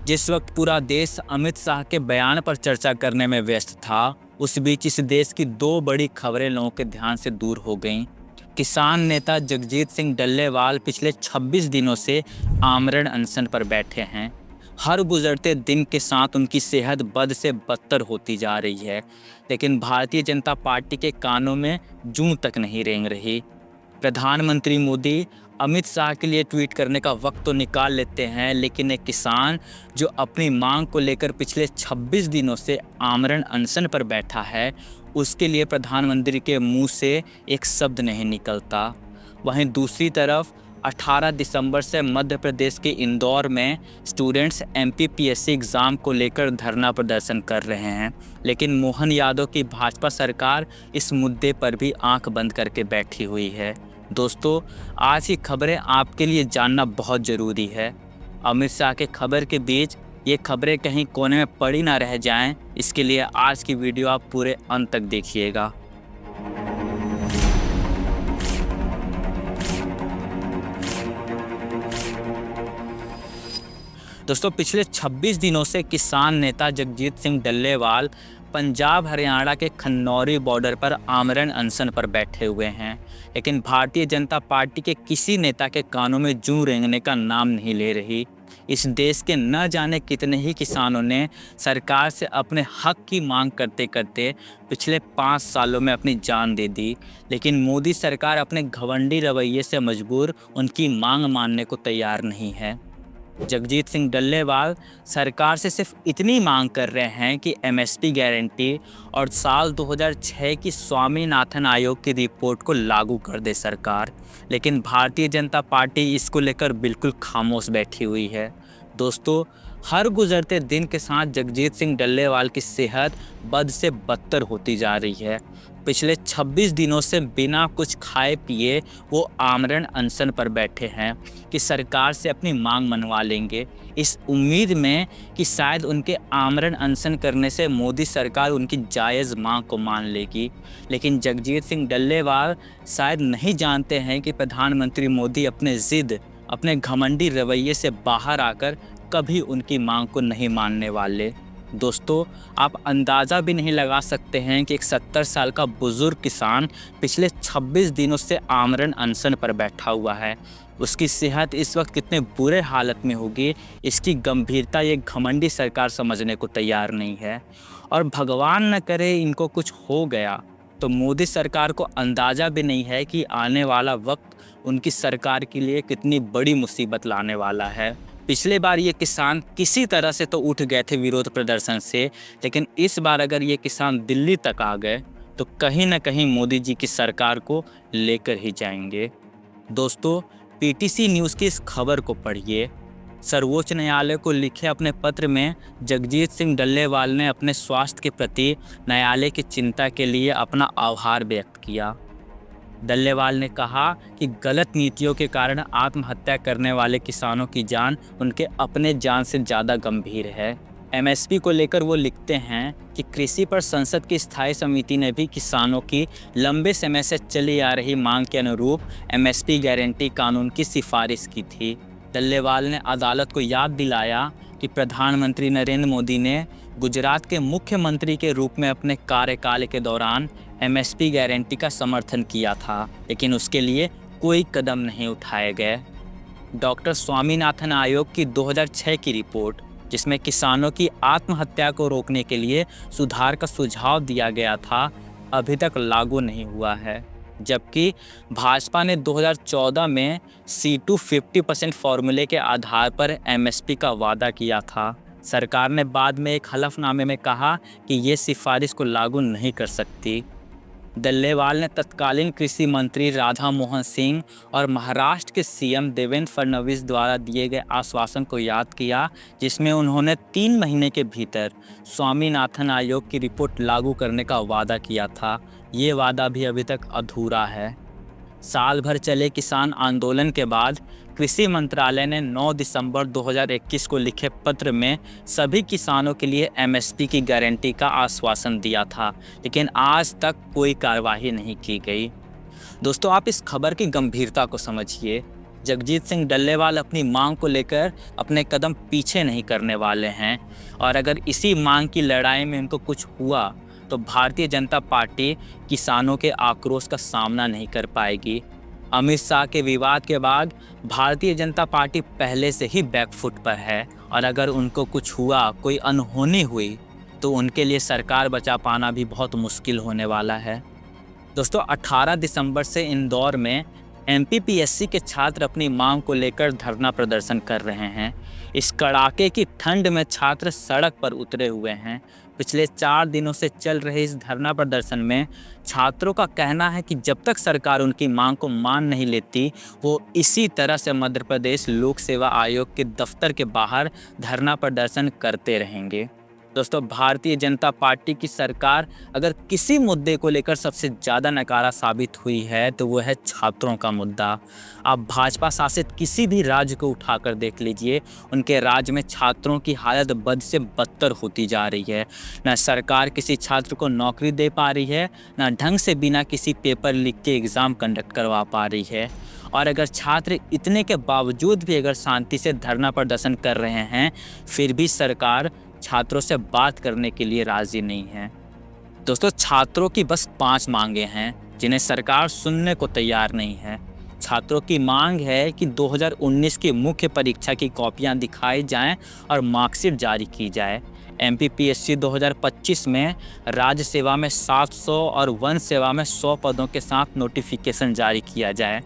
जिस वक्त पूरा देश अमित शाह के बयान पर चर्चा करने में व्यस्त था, उस बीच इस देश की दो बड़ी खबरें लोगों के ध्यान से दूर हो गईं। किसान नेता जगजीत सिंह डल्लेवाल पिछले 26 दिनों से आमरण अनशन पर बैठे हैं। हर गुजरते दिन के साथ उनकी सेहत बद से बदतर होती जा रही है, लेकिन भारतीय जनता पार्टी के कानों में जूं तक नहीं रेंग रही। प्रधानमंत्री मोदी अमित शाह के लिए ट्वीट करने का वक्त तो निकाल लेते हैं, लेकिन एक किसान जो अपनी मांग को लेकर पिछले 26 दिनों से आमरण अनशन पर बैठा है, उसके लिए प्रधानमंत्री के मुंह से एक शब्द नहीं निकलता। वहीं दूसरी तरफ 18 दिसंबर से मध्य प्रदेश के इंदौर में स्टूडेंट्स एमपीपीएससी एग्ज़ाम को लेकर धरना प्रदर्शन कर रहे हैं, लेकिन मोहन यादव की भाजपा सरकार इस मुद्दे पर भी आंख बंद करके बैठी हुई है। दोस्तों, आज की खबरें आपके लिए जानना बहुत ज़रूरी है। अमित शाह के खबर के बीच ये खबरें कहीं कोने में पड़ी ना रह जाएं, इसके लिए आज की वीडियो आप पूरे अंत तक देखिएगा। दोस्तों, पिछले 26 दिनों से किसान नेता जगजीत सिंह डल्लेवाल पंजाब हरियाणा के खन्नौरी बॉर्डर पर आमरण अनशन पर बैठे हुए हैं, लेकिन भारतीय जनता पार्टी के किसी नेता के कानों में जूं रेंगने का नाम नहीं ले रही। इस देश के न जाने कितने ही किसानों ने सरकार से अपने हक की मांग करते करते पिछले 5 सालों में अपनी जान दे दी, लेकिन मोदी सरकार अपने घमंडी रवैये से मजबूर उनकी मांग मानने को तैयार नहीं है। जगजीत सिंह डल्लेवाल सरकार से सिर्फ इतनी मांग कर रहे हैं कि एमएसपी गारंटी और साल 2006 की स्वामीनाथन आयोग की रिपोर्ट को लागू कर दे सरकार, लेकिन भारतीय जनता पार्टी इसको लेकर बिल्कुल खामोश बैठी हुई है। दोस्तों, हर गुजरते दिन के साथ जगजीत सिंह डल्लेवाल की सेहत बद से बदतर होती जा रही है। पिछले 26 दिनों से बिना कुछ खाए पिए वो आमरण अनशन पर बैठे हैं कि सरकार से अपनी मांग मनवा लेंगे, इस उम्मीद में कि शायद उनके आमरण अनशन करने से मोदी सरकार उनकी जायज़ मांग को मान लेगी। लेकिन जगजीत सिंह डल्लेवाल शायद नहीं जानते हैं कि प्रधानमंत्री मोदी अपने घमंडी रवैये से बाहर आकर कभी उनकी मांग को नहीं मानने वाले। दोस्तों, आप अंदाज़ा भी नहीं लगा सकते हैं कि एक 70 साल का बुजुर्ग किसान पिछले 26 दिनों से आमरण अनशन पर बैठा हुआ है। उसकी सेहत इस वक्त कितने बुरे हालत में होगी, इसकी गंभीरता ये घमंडी सरकार समझने को तैयार नहीं है। और भगवान न करे इनको कुछ हो गया तो मोदी सरकार को अंदाज़ा भी नहीं है कि आने वाला वक्त उनकी सरकार के लिए कितनी बड़ी मुसीबत लाने वाला है। पिछले बार ये किसान किसी तरह से तो उठ गए थे विरोध प्रदर्शन से, लेकिन इस बार अगर ये किसान दिल्ली तक आ गए तो कहीं ना कहीं मोदी जी की सरकार को लेकर ही जाएंगे। दोस्तों, पीटीसी न्यूज़ की इस खबर को पढ़िए। सर्वोच्च न्यायालय को लिखे अपने पत्र में जगजीत सिंह डल्लेवाल ने अपने स्वास्थ्य के प्रति न्यायालय की चिंता के लिए अपना आभार व्यक्त किया। डल्लेवाल ने कहा कि गलत नीतियों के कारण आत्महत्या करने वाले किसानों की जान उनके अपने जान से ज़्यादा गंभीर है। एमएसपी को लेकर वो लिखते हैं कि कृषि पर संसद की स्थायी समिति ने भी किसानों की लंबे समय से चली आ रही मांग के अनुरूप एमएसपी गारंटी कानून की सिफारिश की थी। डल्लेवाल ने अदालत को याद दिलाया कि प्रधानमंत्री नरेंद्र मोदी ने गुजरात के मुख्यमंत्री के रूप में अपने कार्यकाल के दौरान एमएसपी गारंटी का समर्थन किया था, लेकिन उसके लिए कोई कदम नहीं उठाए गए। डॉक्टर स्वामीनाथन आयोग की 2006 की रिपोर्ट, जिसमें किसानों की आत्महत्या को रोकने के लिए सुधार का सुझाव दिया गया था, अभी तक लागू नहीं हुआ है। जबकि भाजपा ने 2014 में C2 50% फॉर्मूले के आधार पर एमएसपी का वादा किया था। सरकार ने बाद में एक हलफनामे में कहा कि ये सिफारिश को लागू नहीं कर सकती। डल्लेवाल ने तत्कालीन कृषि मंत्री राधा मोहन सिंह और महाराष्ट्र के सीएम देवेंद्र फडणवीस द्वारा दिए गए आश्वासन को याद किया, जिसमें उन्होंने 3 महीने के भीतर स्वामीनाथन आयोग की रिपोर्ट लागू करने का वादा किया था। ये वादा भी अभी तक अधूरा है। साल भर चले किसान आंदोलन के बाद कृषि मंत्रालय ने 9 दिसंबर 2021 को लिखे पत्र में सभी किसानों के लिए एमएसपी की गारंटी का आश्वासन दिया था, लेकिन आज तक कोई कार्रवाई नहीं की गई। दोस्तों, आप इस खबर की गंभीरता को समझिए। जगजीत सिंह डल्लेवाल अपनी मांग को लेकर अपने कदम पीछे नहीं करने वाले हैं और अगर इसी मांग की लड़ाई में उनको कुछ हुआ तो भारतीय जनता पार्टी किसानों के आक्रोश का सामना नहीं कर पाएगी। अमित शाह के विवाद के बाद भारतीय जनता पार्टी पहले से ही बैकफुट पर है और अगर उनको कुछ हुआ, कोई अनहोनी हुई, तो उनके लिए सरकार बचा पाना भी बहुत मुश्किल होने वाला है। दोस्तों 18 दिसंबर से इंदौर में एमपीपीएससी के छात्र अपनी मांग को लेकर धरना प्रदर्शन कर रहे हैं। इस कड़ाके की ठंड में छात्र सड़क पर उतरे हुए हैं। पिछले 4 दिनों से चल रहे इस धरना प्रदर्शन में छात्रों का कहना है कि जब तक सरकार उनकी मांग को मान नहीं लेती, वो इसी तरह से मध्य प्रदेश लोक सेवा आयोग के दफ्तर के बाहर धरना प्रदर्शन करते रहेंगे। दोस्तों भारतीय जनता पार्टी की सरकार अगर किसी मुद्दे को लेकर सबसे ज़्यादा नकारा साबित हुई है तो वो है छात्रों का मुद्दा। आप भाजपा शासित किसी भी राज्य को उठाकर देख लीजिए, उनके राज्य में छात्रों की हालत बद से बदतर होती जा रही है। न सरकार किसी छात्र को नौकरी दे पा रही है, न ढंग से बिना किसी पेपर लिख के एग्ज़ाम कंडक्ट करवा पा रही है। और अगर छात्र इतने के बावजूद भी अगर शांति से धरना प्रदर्शन कर रहे हैं, फिर भी सरकार छात्रों से बात करने के लिए राजी नहीं है। दोस्तों छात्रों की बस 5 मांगे हैं जिन्हें सरकार सुनने को तैयार नहीं है। छात्रों की मांग है कि 2019 की मुख्य परीक्षा की कॉपियां दिखाई जाएं और मार्कशीट जारी की जाए। एमपीपीएससी 2025 में राज्य सेवा में 700 और वन सेवा में 100 पदों के साथ नोटिफिकेशन जारी किया जाए।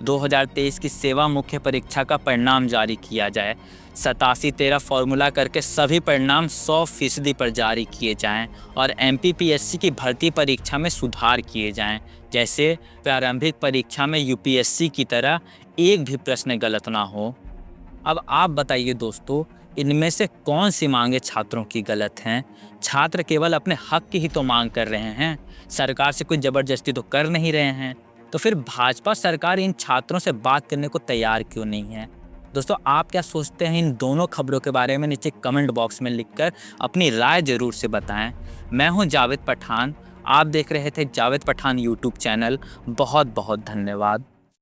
2023 की सेवा मुख्य परीक्षा का परिणाम जारी किया जाए। 87-13 फॉर्मूला करके सभी परिणाम 100% पर जारी किए जाएं और एमपीपीएससी की भर्ती परीक्षा में सुधार किए जाएं। जैसे प्रारंभिक परीक्षा में यूपीएससी की तरह एक भी प्रश्न गलत ना हो। अब आप बताइए दोस्तों, इनमें से कौन सी मांगे छात्रों की गलत हैं? छात्र केवल अपने हक की ही तो मांग कर रहे हैं, सरकार से कोई ज़बरदस्ती तो कर नहीं रहे हैं। तो फिर भाजपा सरकार इन छात्रों से बात करने को तैयार क्यों नहीं है? दोस्तों आप क्या सोचते हैं इन दोनों खबरों के बारे में? नीचे कमेंट बॉक्स में लिखकर अपनी राय ज़रूर से बताएं। मैं हूं जावेद पठान, आप देख रहे थे जावेद पठान यूट्यूब चैनल। बहुत बहुत धन्यवाद।